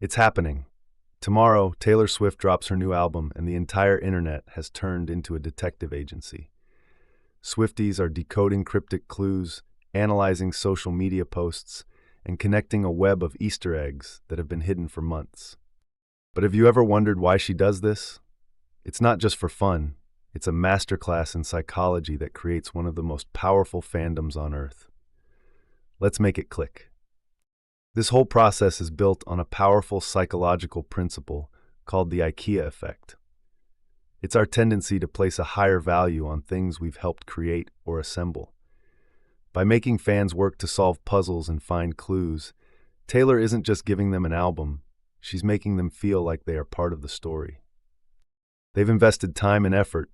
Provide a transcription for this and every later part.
It's happening. Tomorrow, Taylor Swift drops her new album, and the entire internet has turned into a detective agency. Swifties are decoding cryptic clues, analyzing social media posts, and connecting a web of Easter eggs that have been hidden for months. But have you ever wondered why she does this? It's not just for fun. It's a masterclass in psychology that creates one of the most powerful fandoms on Earth. Let's make it click. This whole process is built on a powerful psychological principle called the IKEA Effect. It's our tendency to place a higher value on things we've helped create or assemble. By making fans work to solve puzzles and find clues, Taylor isn't just giving them an album, she's making them feel like they are part of the story. They've invested time and effort,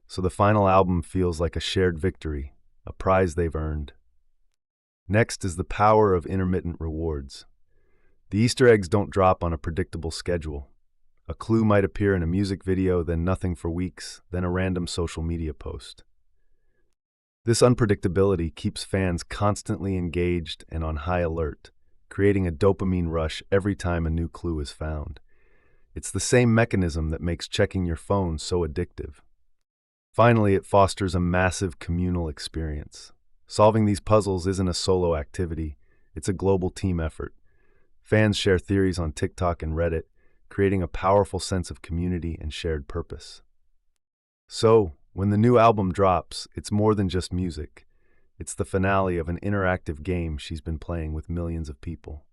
so the final album feels like a shared victory, a prize they've earned. Next is the power of intermittent rewards. The Easter eggs don't drop on a predictable schedule. A clue might appear in a music video, then nothing for weeks, then a random social media post. This unpredictability keeps fans constantly engaged and on high alert, creating a dopamine rush every time a new clue is found. It's the same mechanism that makes checking your phone so addictive. Finally, it fosters a massive communal experience. Solving these puzzles isn't a solo activity, it's a global team effort. Fans share theories on TikTok and Reddit, creating a powerful sense of community and shared purpose. So, when the new album drops, it's more than just music. It's the finale of an interactive game she's been playing with millions of people.